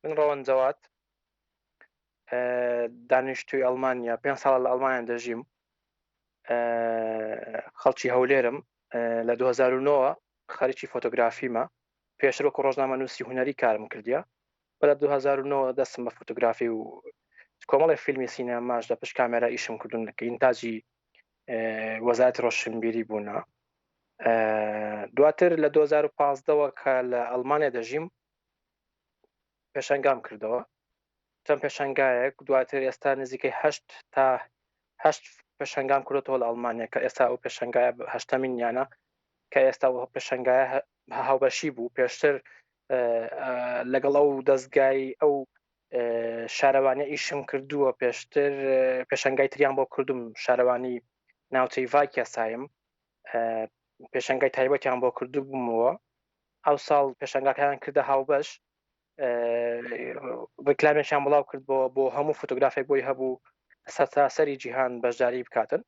من ڕەوەن جەواد دانیشتووی ئەڵمانیا 5 ساڵە لە ئەڵمانیا دەژیم. خەڵکی هەولێرم. لە 2009 خەریکی فۆتۆگرافیمە. پێشتر وەکو ڕۆژنامەنووسی هونەری کارم کردیا. بە لە 2009 دەستم بە فۆتۆگرافی و کۆمەڵی فیلمی سینەماش لە پشت کامێرا ئیشم کردوون کە ئینتاجی وەزارەتی ڕۆشنبیری بوونە. دواتر لە 2015ەوە کە لە ئەڵمانیا دەژیم پێشەنگام کردەوە چەند پێشەنگایەک. دواتر ئێستا نزیکەی 8 پێشەنگام کردەوە لە ئەڵمانیا کە ئێستا ئەو پێشەنگایە هەشتەمینیانە کە ئێستا پێشەنگایە هاوبەشی بوو. پێشتر لەگەڵ ئەو دەستگای ئەو شارەوانە ئیشم کردووە. پێشتر پێشەنگای تریان بۆ کردوم شارەوانی ناوچەی ڤایکە سایم پێشەنگای تایبەتیان بۆ کردو بوومەوە. ئەو ساڵ پێشەنگاکان کردە هاوبەش ڕیکلامێکیان بڵاو کردبەوە بۆ هەموو فۆتۆگرافێک بۆی هەبوو سەرتاسەری جیهان بەشداری بکاتن.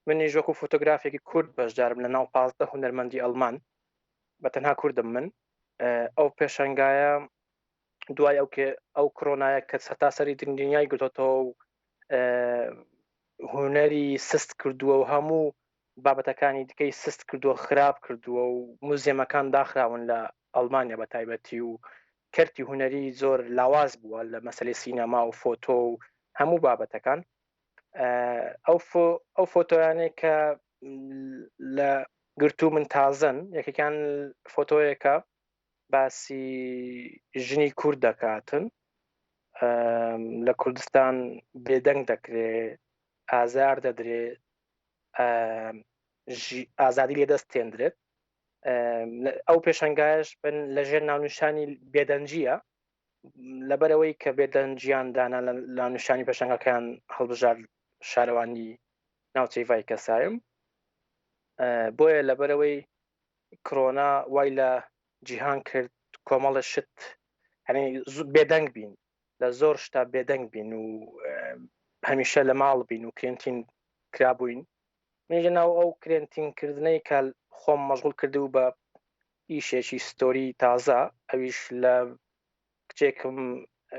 منیش وەکو فۆتۆگرافێکی کورد بەشدارم لە ناو 15 هونەرمەندی ئەڵمان بە تەنها کوردم من. ئەو پێشەنگایە دوای ئەو کۆرۆنایە کە سەرتاسەری دنیای گرتوتەوە و هونەری سست کردووە و هەموو بابەتەکانی دیکەی سست کردووە خراپ کردووە و موزیەمەکان داخراون لە ئەڵمانیا بە تایبەتی و کەرتی هونەری زۆر لاواز بووە لە مەسەلەی سینەما و فۆتۆ و هەموو بابەتەکان. ئەو فۆتۆیانەی کە لە گرتو من تازن یەکێکیان فۆتۆیەکە باسی ژنی کورد دەکاتن لە کوردستان بێدەنگ دەکرێت ئازار دەدرێت ئازادی لێ دەست تێندرێت. ئەو پێشەنگایش بن لە ژێر ناونیشانی بێدەنجیە لەبەرەوەی کە بێدەنجیان دانا لە نیشانی پێشەنگەکان هەڵبژار شارەوانی ناوچەی ڤایکە سایم. بۆیە لەبەرەوەی کۆرۆنا وای لە جیهان کرد کۆمەڵە شت هەنی بێدەنگ بین لە زۆر شتا بێدەنگ بین و هەمیشە لە ماڵ بین و کرێنتین کرابووین. منیژە ناو ئەو کرێنتینکردنەی کە خۆم مەشغوڵ کرده و بە ئیشێکی ستۆری تازە ئەویش لە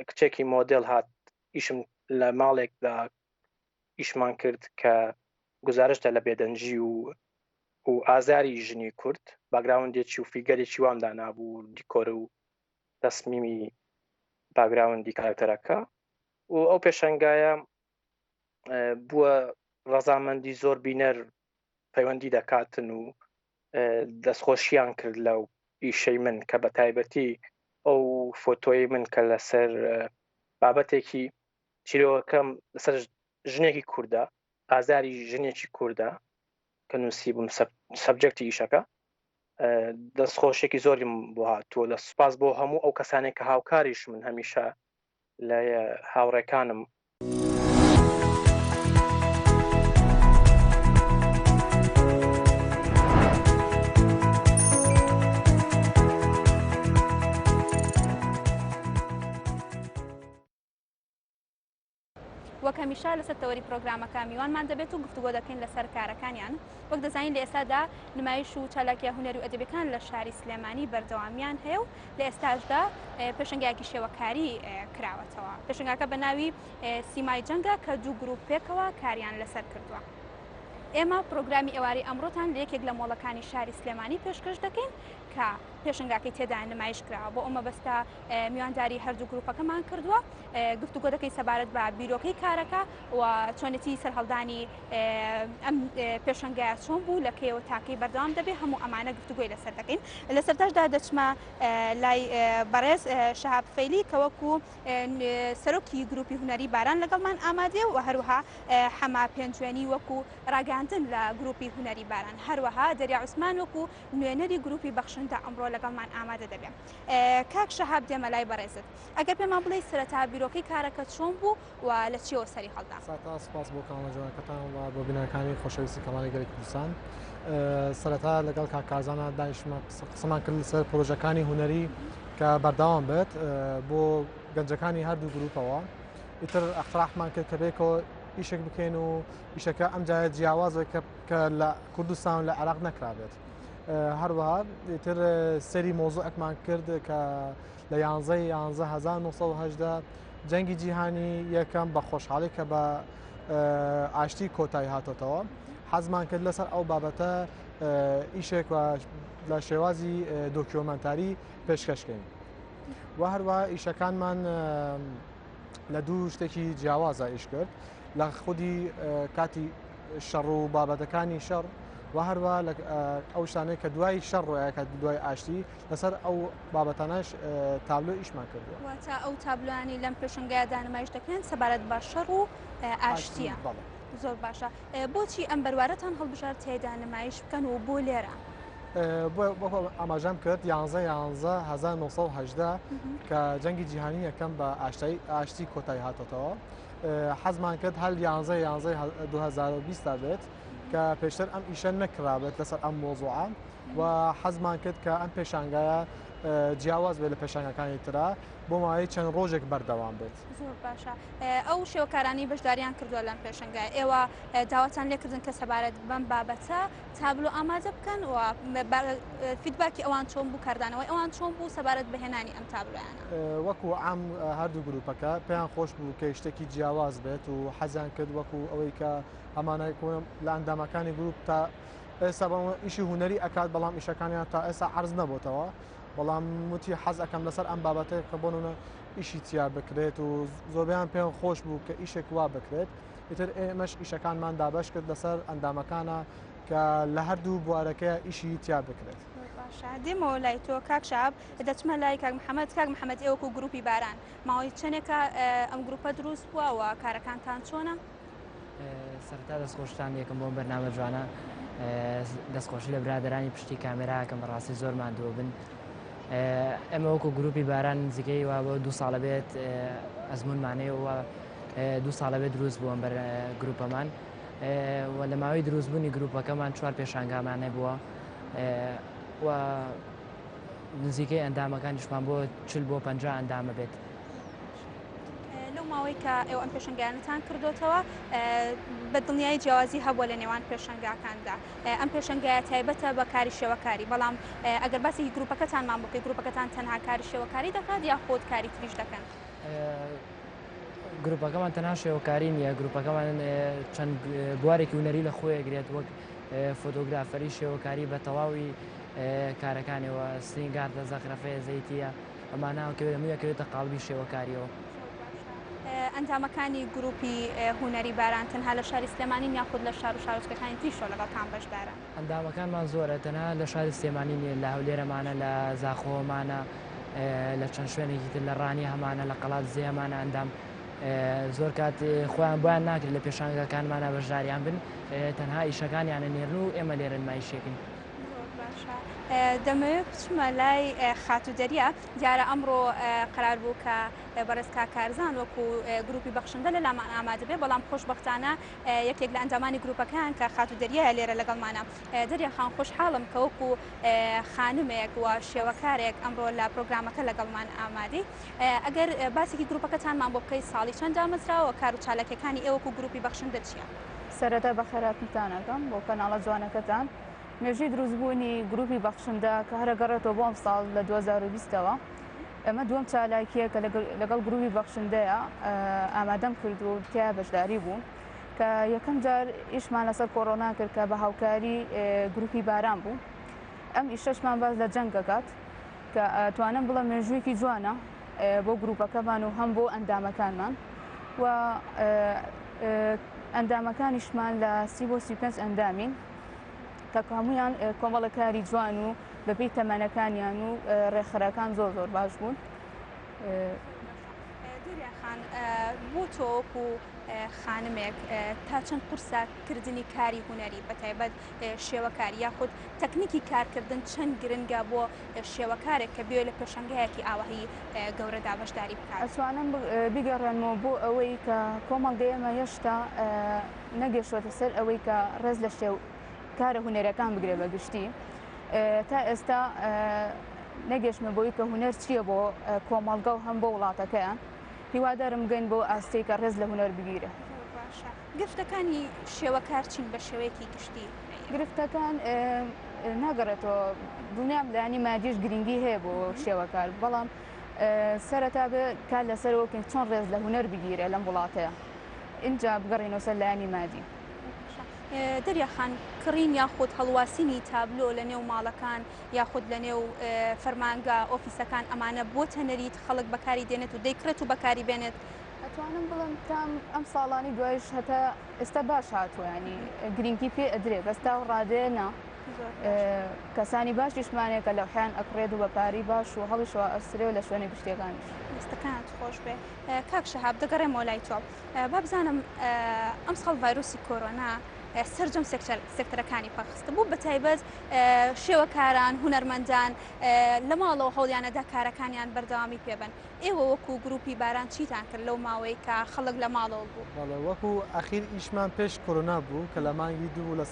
کچێکی مۆدل هات ئیشم لە ماڵێکدا ئیشمان کرد کە گزارشتە لە بێدەنجی و ئازاری ژنی کورد باگراوندێکی و فیگەرێکی وامدا نابوو دیکۆر و دەسمیمی باگراوندی کارکتەرەکە و ئەو پێشەنگایە بووە ڕەزامەندی زۆر بینەر پەیوەندی دەکاتن و دەستخۆشییان کرد لەو ئیشەی من کە بە تایبەتی ئەو فۆتۆی من کە لەسەر بابەتێکی چیرۆکەم لەسەر ژنێکی کووردە ئازاری ژنێکی کووردە کە نووسی بووم سەبجەکتی ئیشەکە دەستخۆشێکی زۆریم بۆ هاتووە. لە سوپاس بۆ هەموو ئەو کەسانێک کە هاوکاریش من هەمیشە لە هاوڕێکانم. وەک هەمیشە لەسەر تەوەری پرۆگرامەکە میوانمان دەبێت و گفتوگۆ دەکەین لەسەر کارەکانیان. وەک دەزانین لە ئێستادا نمایش و چالاکیە هونەری و ئەدەبیەکان لە شاری سلێمانی بەردەوامیان هەیە و لە ئێستاشدا پێشەنگایەکی شێوەکاری کراوەتەوە. پێشەنگاکە بە ناوی سیمای جەنگە کە دوو گروپێکەوە کاریان لەسەر کردووە. ئێمە پرۆگرامی ئێواری ئەمڕۆتان لە یەکێک لە مۆڵەکانی شاری سلێمانی پێشکەش دەکەین کە پێشنگاکەی تێدا نمایش کراوە. بۆ ئەمە بەستە میوانداری هەردوو گروپەکەمان کردووە. گفتوگۆ دەکەین سەبارەت بە بیرۆکەی کارەکە و چۆنێتی سەرهەڵدانی ئەم پێشنگایە چۆن بوو لە کێوە تاکەی بەردەوام دەبێت. هەموو ئەمانە گفتوگۆی لەسەر دەکەین. لە سەرتاشدا دەچمە لای بەڕێز شەهاب فەیلی کە وەکو سەرۆکی گروپی هونەری باران لەگەڵمان ئامادێ و هەروەها حەما پێنجوێنی وەکو ڕاگەاندن لە گروپی هونەری باران، هەروەها دەریا عوسمان وەکو نوێنەری گروپی بەخشندە ئەمڕۆ لەگەڵمان ئامادە دەبێت. کاک شەهاب دێمە لای بەڕێزت، ئەگەر پێمان بڵێ سەرەتا بیرۆکەی کارەکە چۆن بوو و لە چیەوە سەری هەڵدا؟ سپاس بۆ کاڵەجوانەکەتان و بۆ بینەکانی خۆشەویستی کەمانی گەلی کوردستان. سەرەتا لەگەڵ کاکارزانە دانیشتمان قسەمان کرد لەسەر پرۆژەکانی هونەری کە بەردەوام بێت بۆ گەنجەکانی هەردوو گروپەوە. ئیتر ئەقتراحمان کرد کە بێکەوە ئیشێک بکەین و ئیشەکە ئەم جایە جیاوازە کە لە کوردستان و لە عێراق نەکرابێت. هەروەها تر سەری مۆزوعێکمان کرد کە لە 11/11/1970 جەنگی جیهانی یەکەم بە خۆشحاڵی کە بە ئاشتی کۆتایی هاتۆتەوە حەزمان کرد لەسەر ئەو بابەتە ئیشێک لە شێوازی دۆکیۆمەنتاری پێشکەشکەین و هەروە ئیشەکانمان لە دوو شتێکی جیاوازە ئیش کرد لە خودی کاتی شەڕ و بابەتەکانی شەڕ و هەروە ئەو شتانەیە کە دوای شەڕ ڕۆیەکە دوای ئاشتی لەسەر ئەو بابەتانەش تابلۆ ئیشمان کردووە. واتە ئەو تابلوانی لەم پێشنگای دانمایش دەکەن سەبارەت بە شەڕ و ئاشتیە. زۆر باشە. بۆچی ئەم بەروارەتان هەڵبژار تێدا نمایش بکەن و بۆ لێرە؟ ئاماژەم کرد 11/11/1970 کە جەنگی جیهانی یەکەم بە ئاشتی کۆتایی هاتۆتەوە حەزمان کرد هەل 11/11/2020 بێت کە پێشتر ئەم ئیشە نەکرابێت لەسەر ئەم مۆزوعان و حەزمان کرد کە ئەم پێشانگایە جیاواز بێت لە پێشانگەکانی ترا بۆ ماوەی چەند ڕۆژێک بەردەوام بێت. زۆر باشە. ئەو شێوەکارانی بەشداریان کردووە لەم پێشنگای ئێوە داواتان لێکردن کە سەبارەت بەم بابەتە تابلۆ ئامادە بکەن و فیدباکی ئەوان چۆن بوو کاردانەوەی ئەوان چۆن بوو سەبارەت بەهێنانی ئەم تابلۆیانە. وەکو ئام هەردوو گروپەکە پێیان خۆش بوو کە شتێکی جیاواز بێت و حەزیان کرد وەکو ئەوەی کە هەمانای لە ئەندامەکانی گروپ تا ئێستا بەڵام ئیشی هوەری ئەکات بەڵام ئیشەکانیان تا ئێستا عەرز نەبووتەوە بەڵام وتی حەز ئەەکەم لەسەر ئەم بابەتەیە کە بۆنە ئیشی چیا بکرێت و زۆربیان پێیان خۆش بوو کە ئیشێک وا بکرێت ئیتر ئێمەش ئیشەکانمان دابش کرد لەسەر ئەندامەکانە کە لە هەردوو بوارەکەی ئیشی تیا بکرێت. دێمەوە لای تۆ کاک شاب دەچمە لای کاک محەممەد ئێوەکو گروپی باران ماوەی چەندێکە ئەم گروپە دروست بووەوە کارەکانتان چۆنە؟ سەرتا دەستخۆشتان یەکەم بۆم بەرنامە جوانە دەستخۆشی لە برادرانی پشتی کامێراکەم بەڕاستی زۆر ماندووە بن. ئەمە وەکو گروپی باران نزیکەی وا بۆ 2 ساڵە بێت ئەزمونمانەیەوە 2 ساڵە بێت دروست بووم بەر گروپەمان و لە ماوەی دروستبوونی گروپەکەمان 4 پێشانگامانە بووە و نزیکەی ئەندامەکانیشمان بۆ 40 بۆ 50 ئەندامە بێت. لەو ماوەی کە ئێوە ئەم پێشنگیانتان کردوتەوە بە دڵنیایی جیاوازی هەبووە لە نێوان پێشنگاکاندا ئەم پێشنگایە تایبەتە بە کاری شێوەکاری بەڵام ئەگەر باسی گروپەکەتانمان بکەی گروپەکەتان تەنها کاری شێوەکاری دەکات یا خۆت کاری تریش دەکەن؟ گروپەکەمان تەنها شێوەکاری نیە گروپەکەمان چەند بوارێکی هونەری لە خۆیەگرێت وەک فۆتۆگرافەری شێوەکاری بە تەواوی کارەکانەوە سنگاردە زەخرەفەیە زەیتیە ئەمانەکەوێتە قاڵبی شێوەکاریەوە. ئەندامەکانی گروپی هونەری باران تەنها لە شاری سلێمانی یاخود لە شار و شارۆچکەکانی تریشۆ لەگەڵتان بەشدارە؟ ئەندامەکانمان زۆرە تەنها لە شاری سلێمانی نیە لە هەولێرەمانە لە زاخۆمانە لە چەند شوێنێکی تر لە ڕانی هەمانە لە قەڵات زێمانە ئەندام زۆر کات خۆیان بۆیان ناکرێت لە پێشانگەکانمانە بەشداریان بن تەنها ئیشەکانیانە نێرن و ئێمە لێرە نمایشێکن. دەمەوێت بچمە لای خاتوودەریە دیارە ئەمڕۆ قرار بوو کە بەڕێزکا کارزان وەکو گروپی بەخشندە لە لامان ئامادە بێ بەڵام خۆشبەختانە یەکێک لە ئەندامانی گروپەکان کە خاتوودەریە لێرە لەگەڵمانە دەریا خان خۆشحاڵم کە وەکو خانمێک و شێوەکارێک ئەمڕۆ لە پرۆگرامەکە لەگەڵمان ئامادەی ئەگەر باسێکی گروپەکەتانمان بۆ بکەی ساڵی چەند دامەزراوە کار و چالەکەەکانی ئێوەکو گروپی بەخشندە چییە؟ سەرەتا بە خێراتتانەکەم بۆ کەناڵە جوانەکەتان مێژوی دروستبوونی گروپی بەخشندە کە هەرەگەڕێتەوە بۆ ئەم ساڵ لە 2020ەوە ئەمە دووەم چالاکیە کە لەگەڵ گروپی بەخشندەیە ئامادەم کرد و تیا بەشداری بووم کە یەکەم جار ئیشمان لەسەر کۆڕۆنا کرد کە بە هاوکاری گروپی باران بوو ئەم ئیشەشمان باز لە جەنگەکات کە توانم بڵە مێژوویەکی جوانە بۆ گروپەکەمان و هەم بۆ ئەندامەکانمان و ئەندامەکانیشمان لە 30 بۆ 35 ئەندامین کە هەمویان کۆمەڵەکاری جوان و بەپێی تەمەنەکانیان و ڕێکخراکان زۆر زۆر باش بوون. دەریاخان بۆ تۆ و خانمێک تا چەند قورساکردنی کاری هونەری بەتایبەت شێوەکاری یاخود تەکنیکی کارکردن چەند گرنگە بۆ شێوەکارێک کە بێ لە پێشەنگایەکی ئاوەهی گەورەدا بەشداری بکات؟ ئەتوانم بیگەڕێنەوە بۆ ئەوەی کە کۆمەڵگەیەمە هێشتا نەگەشتوەتە سەر ئەوەی کە ڕێز لە شێو کارە هونەرەکان بگرێ بە گشتی تا ئێستا نەگەشتمە بۆی کە هونەر چییە بۆ کۆمەڵگە و هەم بۆ وڵاتەکەیان هیوادارم گەین بۆ ئاستی کە ڕێز لە هونەر بگیرە. گرفتەکانی شێوەکار چین بە شێوەیەکی گشتی؟ گرفتەکان ناگەڕێتەوە دڵنیام لانی مادیش گرنگی هەیە بۆ شێوەکار بەڵام سەرەتا بێ کار لەسەرەوەکەین چۆن ڕێز لە هونەر بگیرێ لەم وڵاتەیە اینجا بگەڕێنەوە سەر لایانی مادی. دەریاخان کڕین یاخود هەڵواسینی تابلۆ لە نێو ماڵەکان یاخود لە نێو فەرمانگا ئۆفیسەکان ئەمانە بۆ تەنەریت خەڵک بەکاری دێنێت و دەیکرێت و بەکاری بێنێت. ئەتوانم بڵم تام ئەم ساڵانی دوایش هەتا ئێستا باش هاتووە ینی گرنگی پێ ئەدرێ بەستا و ڕادێنە کەسانی باشیشمانێکە لەوحیان ئەکڕێت و بەپاری باش و هەڵیشەوە ئەسرێ و لە شوێنی گشتەکانیش. دەستەکانت خۆش بێ کاک شەهاب دەگەڕێمەوە لای تۆ با بزانم ئەم ساڵ ڤایرۆسی کۆرۆنا سەرجەم سێکتەرەکانی پەخستە بوو بە تایبەت شێوەکاران هونەرمەندان لە ماڵەوە هەوڵیانەدا کارەکانیان بەردەوامی پێبن. ئێوە وەکو گروپی باران چیتان کرد لەو ماوەی کە خەڵک لە ماڵەوە بوو؟ وەکو ئەخیر ئیشمان پێش کۆرۆنا بوو کە لە مانگی دوو لە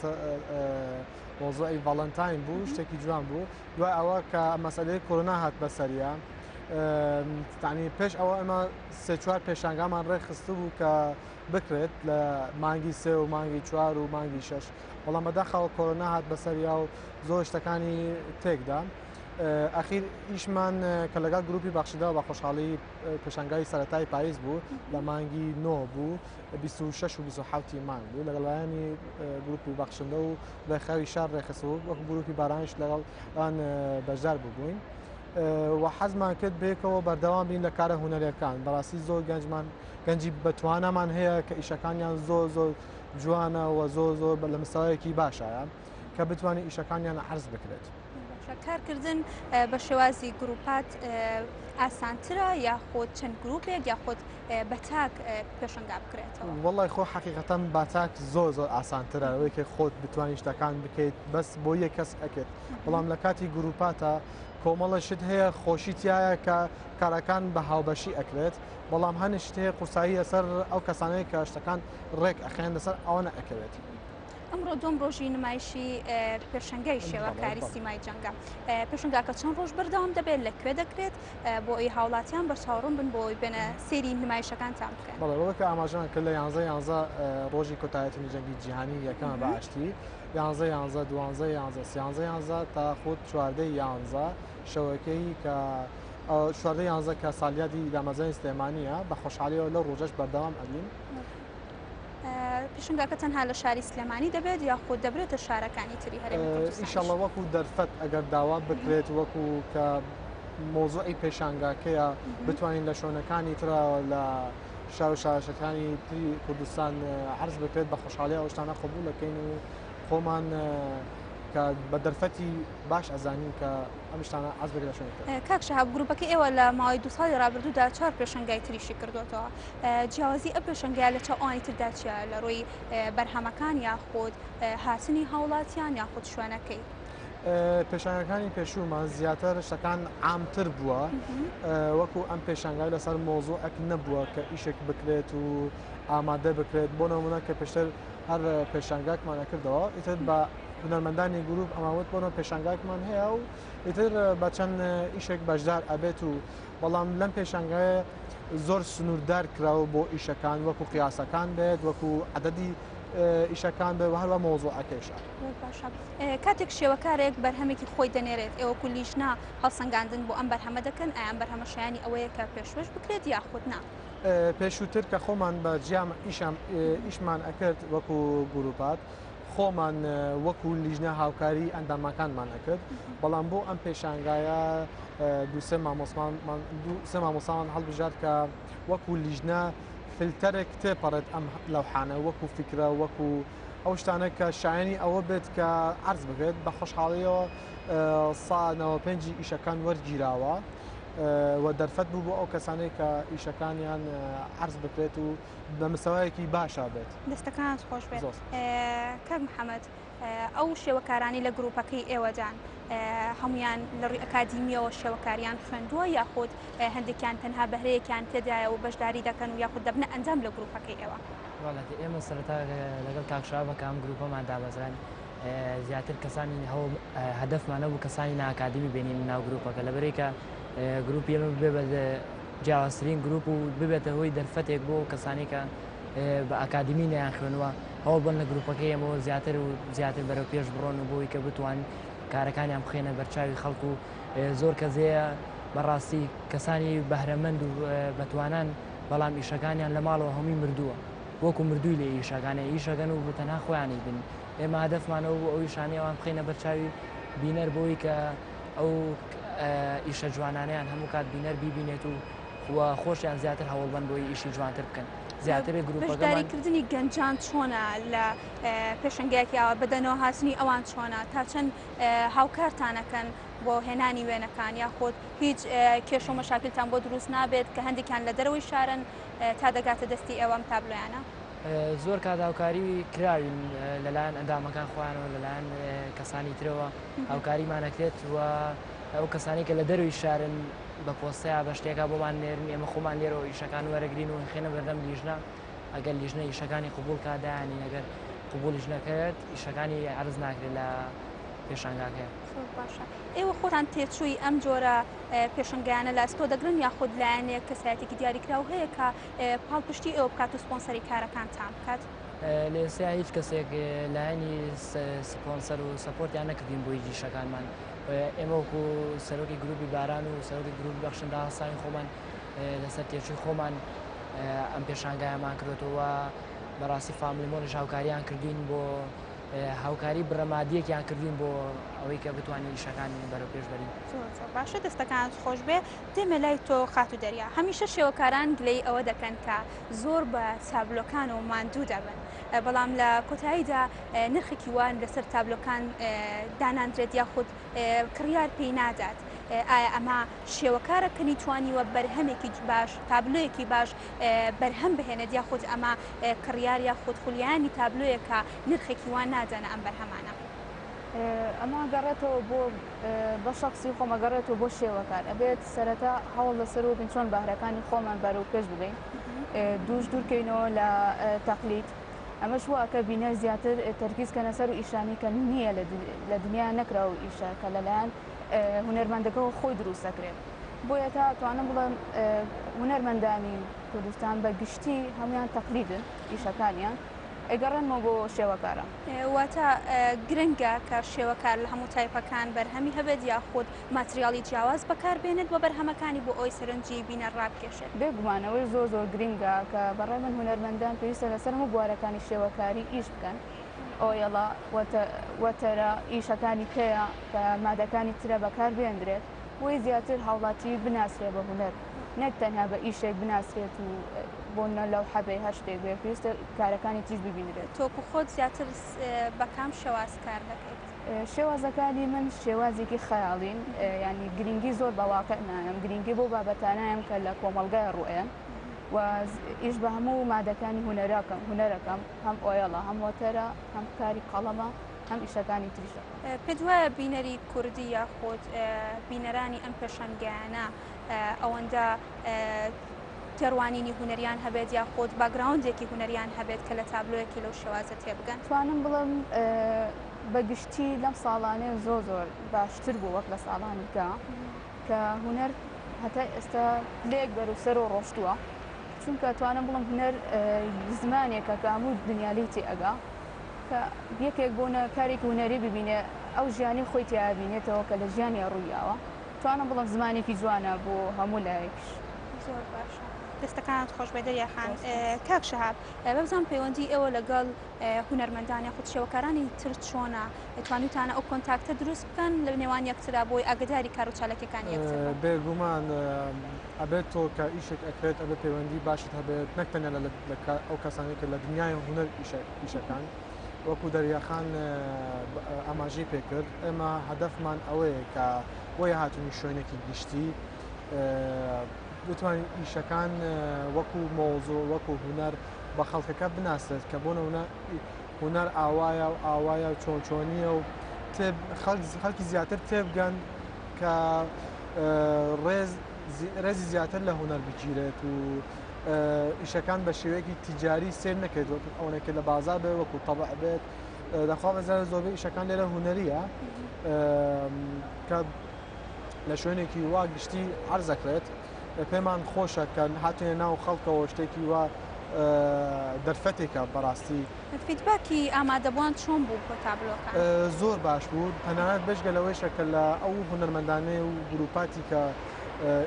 مۆزۆی ڤاڵنتاین بوو شتێکی جوان بوو دوای ئەوە کە مەسەلەی کۆرۆنا هات بەسەریە تانی پێش ئەوە ئەمە سێ چوار پێشانگامان ڕێخست بوو کە بکرێت لە مانگی سێ و مانگی چوار و مانگی شەش بەڵام بەداخەوە کۆرۆنا هات بەسەریا و زۆر شتەکانی تێکدا. ئەخیر ئیشمان کە لەگەڵ گروپی بەخشیداوە بە خۆشحاڵی پێشانگای سەرەتای پاییز بوو لە مانگی 9 بوو 26 و 27 مانگ بوو لەگەڵایانی گروپی بەخشندە و ڕێخاوی شار ڕێخست بوو وەکو گروپی بارانش لەگەڵان بەشدار ببووین و حەزمان کرد بێکەوە بەردەوام بین لە کارە هونەرەکان بەڕاستی زۆر گەنجی بەتوانەمان هەیە کە ئیشەکانیان زۆر جوانە و زۆر لە مستەوایەکی باشایە کە بتوانین ئیشەکانیان عەرز بکرێت. کارکردن بە شێوازی گروپات ئاسانترە یاخۆت چەند گروپێک یاخۆت بەتاک پێشنگا بکرێتەوە؟ وەڵی خۆ حەقیقەتەن باتاک زۆر ئاسانترە ئەوەیکە خۆت بتوانانی شتەکان بکەیت بەس بۆ یەک کەس ئەکرێت بەڵام لە کاتی گروپاتە کۆمەڵە شت هەیە خۆشیتیایە کە کارەکان بە هاوبەشی ئەکرێت بەڵام هەنی شت هەیە قورسایی لەسەر ئەو کەسانەیە کە شتەکان ڕێک ئەخێن لەسەر ئەوە ئەکەوێت. ئەمڕۆ دوم ڕۆژی نمایشی پێشنگای شێوەکاری سیمای جەنگە پێشنگاکە چەند ڕۆژ بەردەوام دەبێت لەکوێ دەکرێت بۆ ئەی هاوڵاتیان بە چاوەڕوون بن بۆی بنە سێری نمایشەکانتان بکەن؟ بەڵێ ئاماژەمان کرد لە 11 ڕۆژی کۆتایەتی جەنگی جیهانی یەکەمە بەئاشتی 11 12 11 تا خۆت 14 شەوەکەی کە 14 کە سالیادی دامەزانی سلێمانیە بە خۆشحالیەوە لەو ڕۆژەش بەردەوام ئەبین. پێشنگاکە تەنها لە شاری سلێمانی دەبێت یاخۆ دەبرێتە شارەکانی تری هەرێمی کوردستان؟ ئینشاڵڵا وەکو دەرفەت ئەگەر داوا بکرێت وەکو کە مۆزوعی پێشانگاکەیە بتوانین لە شوێنەکانی ترەوە لە شار و شارەشەکانی تری کوردستان عەرز بکرێت بە خۆشحاڵی ئەو شتانە قبوڵ دەکەین و خۆمان کە بە دەرفەتی باش ئەزانین کە ئەم شتانە عەرز بکرێت لە شوێنێک. کاک شەهاب گروپەکەی ئێوە لە ماوەی 2 ساڵی ڕابردوودا 4 پێشنگای تریشی کردوێتەوە جیاوازی ئەم پێشنگای لە چاوانی تردا چیە لە ڕۆی بەرهەمەکان یاخود هاتنی هاوڵاتیان یاخود شوێنەکەی؟ پێشانگەکانی پێشوومان زیاتر شتەکان عامتر بووە وەکو ئەم پێشانگای لەسەر مۆزوعێک نەبووە کە ئیشێک بکرێت و ئامادە بکرێت بۆ نمونە کە پێشتر هەر پێشانگاکمان نەکردەوە ئیتر بە هونەرمەندانی گروپ ئەماوت بۆنەوە پێشانگاکمان هەیە و ئیتر بە چەند ئیشێک بەشدار ئەبێت و بەڵام لەم پێشانگایە زۆر سنووردار کراوە بۆ ئیشەکان وەکو قیاسەکان بێت وەکو عەدەدی ئیشەکان بێ هەروە مۆزوعەکەیشە. باشە کاتێک شێوەکارێک بەرهەمێکی خۆی دەنێرێت ئێوەکو لیژنا هەڵسەنگاندن بۆ ئەم بەرهەمە دەکەن ئەم بەرهەمە شایانی ئەوەیە کە پێشوەش بکرێت یاخود نا؟ پێشووتر کە خۆمان بە جیام ئیشمان ئەکرد وەکو گروپات خۆمان وەکو لیژنە هاوکاری ئەندامەکانمان ئەکرد بەڵام بۆ ئەم پێشانگایە سێ مامۆسامان هەڵبژات کە وەکو لیژنە فلتەرێک تێپەڕێت ئەم لەوحانە وەکو فکرە وەکو ئەو شتانە کە شایانی ئەوە بێت کە عەرز بکرێت بە خۆشحاڵیەوە 195 ئیشەکان وەرگیراوە و دەرفەت بوو بۆ ئەو کەسانەی کە ئیشەکانیان عەرز بکرێت و بە مستەوایەکی باشا بێت. دەستەکانت خۆش بێت. کاک محەممەد ئەو شێوەکارانی لە گروپەکەی ئێوەدان هەمویان لە ڕووی ئەکادیمیەوە شێوەکاریان خوێندووە یاخود هەندێکیان تەنها بەهرەیەکیان تێدایە و بەشداری دەکەن و یاخود دەبنە ئەنجام لە گروپەکەی ئێوە؟ وڵاتی ئێمە سەرەتا لەگەڵ کاکشابەکە ئەم گروپەمان دابەزران زیاتر کەسانی هەدەفمانە بوو کەسانی ناکادیمی بینین ناو گروپەکە لەبەرێکە گروپی ئێمە بێ بە جیاوازترین گروپ و ببێتە هۆی دەرفەتێک بۆ کەسانی کە بە ئەکادیمی نیان خوێنوە هەوڵ بن لە گروپەکەی ئەمەوە زیاتر و زیاتر بەرەو پێش بڕۆن و بۆی کە بتوان کارەکانیان بخێنە بەرچاوی خەڵکو و زۆر کەسەیە بەڕاستی کەسانی بەهرەمەند و بەتوانان بەڵام ئیشەکانیان لە ماڵەوە هەمووی مردووە وەکو مردووی لە ئیشەکانە ئیشەکەن و تەنها خۆیانی بن ئێمە هەدەفمانەوە بۆ ئەو شانەیەوان بخێنە بەرچاوی بینەر بۆی کە ئەو ئیشە جوانانیان هەموو کات بینەر بیبینێت و خۆشیان زیاتر هەوڵبەن بۆی ئیشی جوانتر بکەن زیاتر بەشداریکردنی گەنجان چۆنە لە پێشنگایەکیەوە بەدەنەوە هاتنی ئەوان چۆنە تا چەند هاوکارتانەکەن بۆ هێنانی وێنەکان یاخود هیچ کێش و مەشاکلتان بۆ دروست نابێت کە هەندێکیان لە دەرەوەی شارن تا دەگاتە دەستی ئێوەم تابلۆیانە زۆر کاتهاوکاری کراوین لەلایەن ئەندامەکان خۆیانەوە لەلایەن کەسانی ترەوە هاوکاریمانەکرێت و ئەو کەسانی کە لە دەروی شارن بە پۆستەیە بە شتێکا بۆمان نێرن ئێمە خۆمان لێرەوە ئیشەکان وەرەگرین و خێنە بەردەم لیژنە ئەگەر لیژنە ئیشەکانی قبول کادایانی ئەگەر قبولیش نەکرێت ئیشەکانی عرض ناکرێت لە پێشانگاکە باشە ئێوە خۆتان تێچووی ئەم جۆرە پێشنگیانە لە ئەستۆ دەگرن یاخود لایەنێک کەسایەتێکی دیاریکراو هەیە کە پاڵپشتی ئێوە بکات و سپۆنسەری کارەکانتان بکات لە ئێستا هیچ کەسێک لایەنی سپۆنسەر و سەپۆرتیان نەکردین بۆی ئیشەکانمان ئێمە وەکو سەرۆکی گروپی باران و سەرۆکی گروپی بەخشندا هەسانی خۆمان لەسەر تێچووی خۆمان ئەم پێشانگایەمان کردوتەوە بەڕاستی فامیلیمۆنش هاوکاریان کردوین بۆ هاوکاری بڕەمادیەکیان کردوین بۆ ئەوەی کە بتوانین ئیشەکانی بەرەو پێشبەرین باشە دەستەکان خۆش بێ دێمە لای تۆ خات و دەریا هەمیشە شێوەکاران گلەی ئەوە دەکەن کە زۆر بە تابلۆکان و ماندوو دەبن بەڵام لە کۆتاییدا نرخێکی وان لەسەر تابلۆکان داناندرێت یاخود کڕیار پێی نادات ئایا ئەمە شێوەکارە کە نیتوانیوە بەرهەمێکی باش تابلۆیەکی باش بەرهەم بهێنێت یاخود ئەمە کڕیار یاخود خولیانی تابلۆیەکە نرخێکی وان نادەنە ئەم بەرهەمانە ئەمە گەڕێتەوە بۆ بە شخصی خۆمەگەڕێتەوە بۆ شێوەکار ئەبێت سەرەتا هەوڵ لەسەر و بین چۆن بەهرەکانی خۆمان بەرەو پێش بگەین دووش دوورکەینەوە لە تەقلید ئەمەش وەکە بینەر زیاتر تەرکیزکەنە سەر و ئیشانی کە نییە لە دنیا نەکرا و ئیشە کە لەلایەن هونەرمەندەکەەوە خۆی دروست دەکرێت بۆیە تا توانم بڵێم هونەرمەندانی کوردستان بە گشتی هەمویان تەقلیدن ئیشەکانیان ئەگەڕێنمەوە بۆ شێوەکارە واتە گرنگە کە شێوەکار لە هەموو تایپەکان بەرهەمی هەبێت یاخود ماتریالی جیاواز بەکاربێنێت بۆ بەرهەمەکانی بۆ ئەوی سەرنجی بینە ڕابکێشێت بێگومانەوەی زۆر زۆر گرنگە کە بەڕێ من هونەرمەندان پێویستە لەسەر هەموو بوارەکانی شێوەکاری ئیش بکەن ئۆیڵا وەتەرە ئیشەکانی پێەیە کە مادەکانی ترە بەکار بێندرێت بۆی زیاتر هاوڵاتی بناسرێت بە هونەر نەک تەنها بە ئیشێک بناسرێت و بۆنە لەو حەبێ هەر شتێک بێ پێویستە کارەکانی تیژ ببینرێت تۆکو خۆت زیاتر بە کام شێواز کار دەکەیت شێوازەکانی من شێوازێکی خەیاڵین ینی گرنگی زۆر بەواقع نایم گرنگی بۆ بابەتانایم کە لە کۆمەلگای ڕوئێن و ئیش بە هەموو مادەکانی هونەرەکەم هەم ئۆیڵە هەم وەتەرە هەم کاری قەڵەمە هەم ئیشەکانی تریشە پێ دوایە بینەری کوردی یاخۆت بینەرانی ئەم پێشەنگیانە ئەوەندە تێڕوانینی هونەریان هەبێت یا خۆت باگراوندێکی هونەریان هەبێت کە لە تابلۆیەکی لەو شێوازە تێبگەن توانم بڵم بەگشتی لەم ساڵانەیە زۆر باشتر بوو وەک لە ساڵانی کە هونەر هەتا ئێستا لێک بەرەوسەر و ڕۆشتووە چونکە توانم بڵم هونەر زمانێکە کە هەموو دنیالی تێئەگا کە یەکێک بۆنە کارێکی هونەری ببینێ ئەو ژیانی خۆی تیابینێتەوە کە لە ژیانی ڕوویاوە توانم بڵم زمانێکی جوانە بۆ هەموو لایەکش زۆر باشە دەستەکانت خۆش بێ دەریاخان کاک شەهاب بەبزان پەیوەندی ئێوە لەگەڵ هونەرمەندانی خود شێوەکارانی تر چۆنە توانیتانە ئەو کۆنتاکتە دروست بکەن لە نێوان یەکترا بۆی ئاگداری کار و چالەکەەکانی یەکتر بێگومان ئەبێت تۆ کە ئیشێک ئەکرێت ئەبێ پەیوەندی باشت هەبێت نەکتەنە ئەو کەسانی کە لە دنیای هونەر ئیشەکان وەکو دەریاخان ئاماژەی پێکرد ئێمە هەدەفمان ئەوەیە کە بۆیە هاتوونی شوێنێکی گشتی بتوانین ئیشەکان وەکو مۆزۆ وەکو هونەر بە خەڵکەکە بناسێت کە بۆ نمونە هونەر ئاوایە و چۆنچۆنیە و خەڵکی زیاتر تێبگەن کە ڕێزی زیاتر لە هونەر بگیرێت و ئیشەکان بە شێوەیەکی تیجاری سێر نەکرێت ئەوەنێکە لە بازار بێ وەکو تەبع بێت دەخوا بەزارە زۆربەی ئیشەکان لێرە هونەریە کە لە شوێنێکی وا گشتی عەرزەکرێت پێمان خۆشە کە هاتوێنە ناو خەڵکەوە شتێکی وا دەرفەتێکە بەڕاستی فیدباکی ئامادەبووان چۆن بوو بۆ تابلۆکان؟ زۆر باش بوو تەنانەت بەشگە لەوەیشە کە لە ئەو هونەرمەندانەی و گروپاتی کە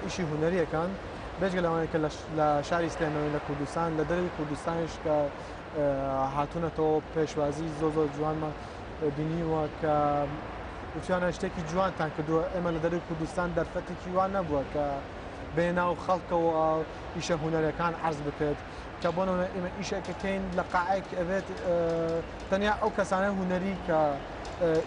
ئیشی هونەریەکان بەشگە لەوانەیە کە لە شاری سلێمانی لە کوردستان لە دەروی کوردستانیش کە هاتوونەتەوە پێشوازی زۆر جوانمان بینیوە کە وتیانە شتێکی جوانتان کردووە ئێمە لە دەروی کوردستان دەرفەتێکی وان نەبووە کە بێناو خەڵکەوە ئیشە هونەرەکان عەرز بکرێت کە بۆنەوە ئێمە ئیشەکەکەین لە قاعەیەک ئەبێت تەنیا ئەو کەسانە هونەری کە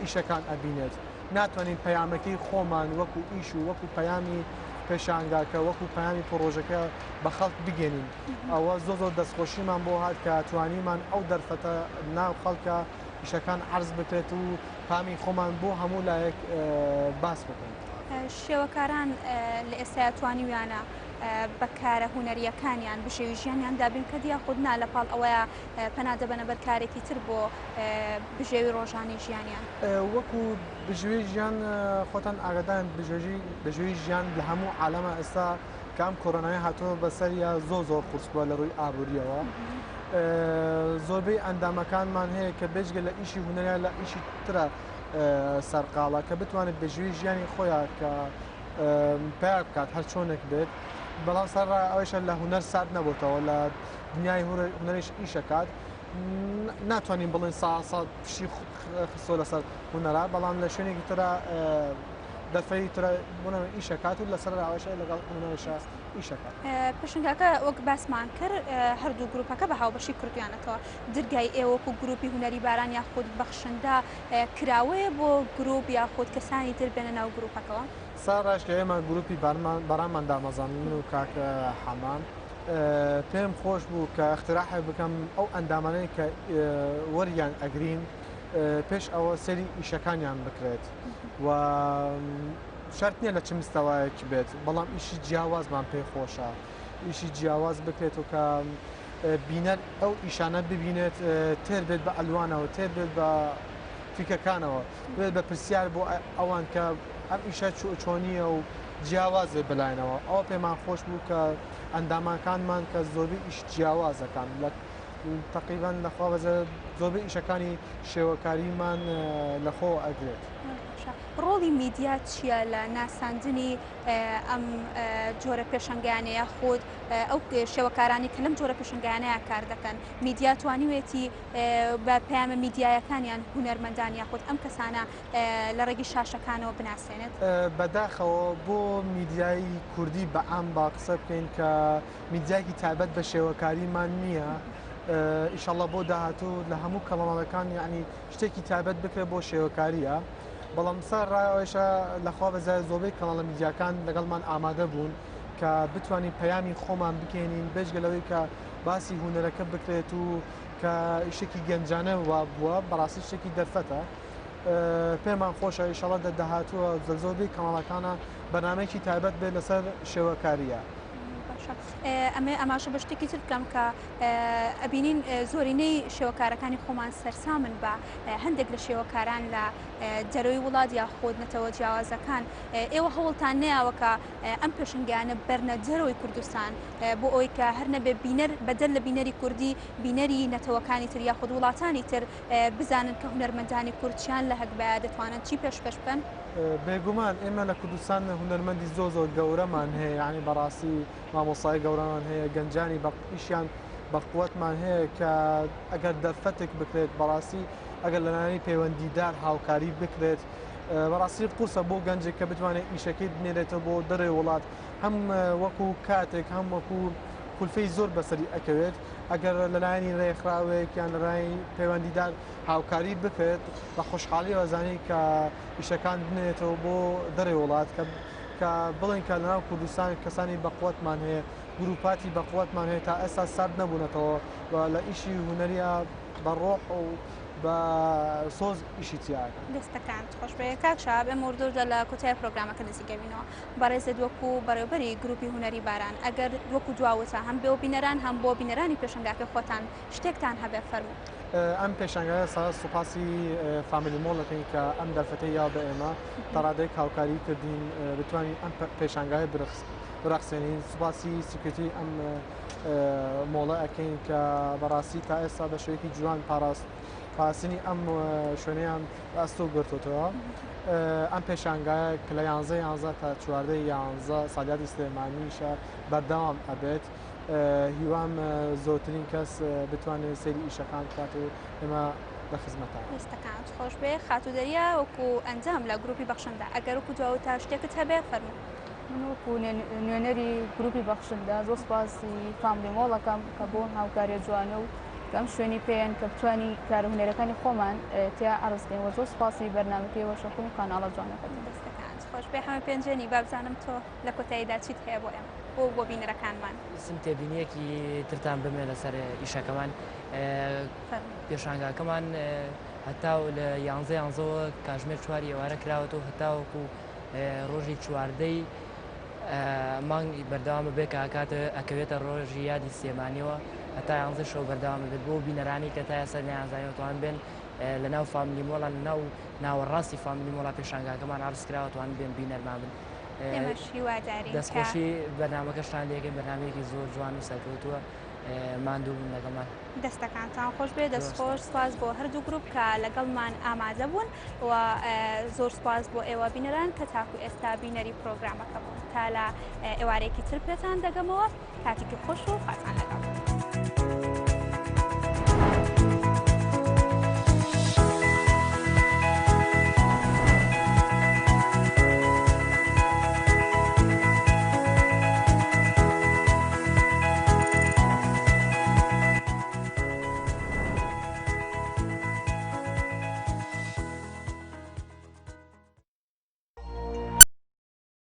ئیشەکان ئەبینێت ناتوانین پەیامەکەی خۆمان وەکو ئیش و وەکو پەیامی پێشانگاکە وەکو پەیامی پرۆژەکە بە خەڵک بگەێنین ئەوە زۆر دەستخۆشیمان بۆ هات کە توانیمان ئەو دەرفەتە ناو خەڵکە ئیشەکان عەرز بکرێت و پامی خۆمان بۆ هەموو لایەک باس بکەین. شێوەکاران لە ئێستا توانیویانە بەکارە هونەریەکانیان بژێوی ژیانیان دابین کە دیاخود نا لە پاڵ ئەوەیە پەنادەبەنە بەر کارێکی تر بۆ بژێوی ڕۆژانی ژیانیان وەکو بژێوی ژیان خۆتان ئاگادان بژێوی ژیان لە هەموو عالەمە ئێستا کام کۆرۆنای هاتووە بەسەریە زۆر قورسبووە لە ڕووی ئابوووریەوە زۆربەی ئەندامەکانمان هەیە کە بێژگە لە ئیشی هونەریان لە ئیشی ترە سەرقاڵە کە بتوانێت بژێوی ژیانی خۆیان کە پیا بکات هەر چۆنێک بێت بەڵام سەرڕای ئەوەیشە لە هونەر سارد نەبووتەوە لە دنیای هونەریش ئیشەکات ناتوانین بڵێن سا پشی خستۆ لەسەر هونەرا بەڵام لە شوێنێکی ترە دەفەی ترە بوونەوە ئیشەکات و لەسەر ئەوەشە لەگەڵ هونەرێشە ئیشەکات. پێشنگاکە وەک باسمان کرد هەردوو گروپەکە بە هاوبەشی کردویانەتەوە دەرگای ئێوەکو گروپی هونەری باران یاخود بەخشندا کراوەیە بۆ گروپ یاخود کەسانی تر بێنە ناو گروپەکەەوە؟ ساڕاش کە ئێمە گروپی بەراممان دامەزان من و کاکە حەمان پێم خۆش بوو کە اختراحی بکەم ئەو ئەندامانەی کە وەریان ئەگرین پێش ئەوە سەری ئیشەکانیان بکرێت و شەرت نییە لە چ مستەوایەکی بێت بەڵام ئیشی جیاوازمان پێی خۆشە ئیشی جیاواز بکرێت و کە بینەر ئەو ئیشانە ببینێت تێر بێت بە ئەلوانەوە تێر بێت بە فیکەکانەوە بێت بە پرسیار بۆ ئەوان کە ئەم ئیشە چۆنیە و جیاوازێ بلاینەوە ئەوە پێمان خۆش بوو کە ئەندامەکانمان کە زۆربەی ئیش جیاوازەکان لە تقریبان لەخوا بەزە زۆربەی ئیشەکانی شێوەکاریمان لەخۆ ئەگرێت. ڕۆڵی میدیا چییە لە ناساندنی ئەم جۆرە پێشنگیانە یاخود ئەو شێوەکارانی کە لەم جۆرە پێشنگیانەیە کار دەکەن میدیا توانیوێتی بە پەیامە میدیایەکانیان هونەرمەندان یاخود ئەم کەسانە لە ڕێگی شاشەکانەوە بناسێنێت؟ بەداخەوە بۆ میدیای کوردی بەعام با قسە بکەین کە میدیایکی تایبەت بە شێوەکاریمان نییە ئیشەڵڵا بۆ داهاتوو لە هەموو کەڵەمەڵەکان یعنی شتێکی تایبەت بکرێت بۆ شێوەکاریە بەڵام سەر ڕایەوەشە لەخوا بەزای زۆربەی کەڵە میدیاکان لەگەڵمان ئامادە بوون کە بتوانین پەیامی خۆمان بکەینین بێژگەلەوەی کە باسی هونەرەکە بکرێت و کە شتێکی گەنجانە وا بووە بەڕاستی شتێکی دەرفەتە پێمان خۆشە ئیشەڵڵا دەداهاتووە زۆربەی کەماڵەکانە بەنامەیەکی تایبەت بێت لەسەر شێوەکاریە. ئەمە ئەماشە بە شتێکی تر بکەم کە ئەبینین زۆرینەی شێوەکارەکانی خۆمان سەرسامن بە هەندێک لە شێوەکاران لە دەرەوەی وڵات یاخود نەتەوە جیاوازەکان ئێوە هەوڵتان نەیەوە کە ئەم پێشنگیانە بەرنە دەرەوەی کوردستان بۆ ئەوەی کە هەر نەبێ بینەر بەدەر لە بینەری کوردی بینەری نەتەوەکانی تر یاخود وڵاتانی تر بزانن کە هونەرمەندانی کوردچیان لە هەکبایە دەتوانن چی پێشکەش بکەن؟ بێگومان ئێمە لە کوردستان هونەرمەندی زۆر گەورەمان هەیە یعنی بەڕاستی مامۆسای گەورەمان هەیە گەنجانی بەئیشیان بەقووەتمان هەیە کە ئەگەر دەرفەتێک بکرێت بەڕاستی ئەگەر لەلایەنی پەیوەندیدار هاوکاری بکرێت بەڕاستی قورسە بۆ گەنجێک کە بتوانێت ئیشەکەی بنێرێتەوە بۆ دەرەوەی وڵات هەم وەکو کاتێک هەم وەکو کولفەی زۆر بەسەری ئەکەوێت ئەگەر لەلایەنی ڕێکخراوێک یان لەلایەنی پەیوەندیدار هاوکاری بکرێت بە خۆشحاڵی وەزانی کە ئیشەکان بنێتەوە بۆ دەرەوەی وڵات کە بڵین کە لەناو کوردستان کەسانی بەقووەتمان هەیە گروپاتی بەقووەتمان هەیە تا ئێستا سارد نەبوونەتەوە لە ئیشی هونەریە بە ڕۆح و بە سۆز ئیشی تیاکە دەستەکان خۆش بێ کاک شاب ئەمە وردوردە لە کوتای پرۆگرامەکە نزیکەبینەوە بەڕێزت وەکو بەڕێوەبەری گروپی هونەری باران ئەگەر وەکو دواوەتە هەم بێ بینەران هەم بۆ بینەرانی پێشنگاکە خۆتان شتێکتان هەبێ فەرموو. ئەم پێشنگایە سوپاسی فامیلی مۆڵەکەین کە ئەم دەرفەتەی یا بە ئێمە تەڕادەیەک هاوکاری کردین بتوانین ئەم پێشنگایە برەخسێنین سوپاسی سکرێتی ئەم مۆڵە ئەەکەین کە بەڕاستی تا ئێستا بە شوەیەکی جوان پاسنی ئەم شوێنیان ئەستۆ گرتوتەوە. ئەم پێشانگایە کە لە 11 تا 14 ساڵیاتی سلێمانیشە بەردەوام ئەبێت. هیوام زۆرترین کەس بتوانێت سەیری ئیشەکان بکات و ئێمە لە خزمەتان. دەستەکانت خۆش بێ خاتودەریە وەکو ئەنجام لە گروپی بەخشندا ئەگەر وەکو دواوە تا شتێکت هەبێ فەرموو. من وەکو نوێنەری گروپی بەخشندا زۆر سپاسی فامیلی مۆڵەکەم کە بۆ هاوکاریە جوانە و کەم شوێنی پێیان کە بتوانی کارە هونەرەکانی خۆمان تیا ئەڕستین وە زۆر سپاسی بەرنامەکەی وەشەکەم و کاناڵە جوانەکەت. دەستەکانت خۆش بێ هەمە پێنجێنی بابزانم تۆ لە کۆتاییدا چیت هەیە بۆ ئێمە بۆ بینەرەکانمان. سم تێبینیەکی ترتان بمێ لەسەر ئیشەکەمان پێشانگاکەمان هەتا لە 11ەوە کاژمێر 4 ئێوارە کراوەتەوە هەتاوەکو ڕۆژی 14 مانگی بەردەوامە بێ کاکاتە ئەکەوێتە ڕۆژی یادی سلێمانیەوە هەتا 11 شەو بەردەوامە بێت بۆ بینەرانی کە تا ئێستا نەیانزانیەوەتوان بێن لە ناو فامیلی مۆڵان ناو ناوەڕاستی فامیلی مۆڵا پێشانگاکەمان ئارزکراوەتوان بێن بینەرمان بن. دەستخۆشی بەرنامەکەشتان لێگەن بەرنامەیەکی زۆر جوان و سەرکەوتووە ماندوو بوون لەگەڵمان. دەستەکانتان خۆش بێ دەستخۆش سپاس بۆ هەردوو گروپ کە لەگەڵمان ئامادە بوون و زۆر سپاس بۆ ئێوە بینەران کە تاکو ئێستا بینەری پرۆگرامەکە بوون تا لە ئێوارێکی تر پێتان دەگەمەوە کاتێکی خۆش و خاتان لەگەڵ.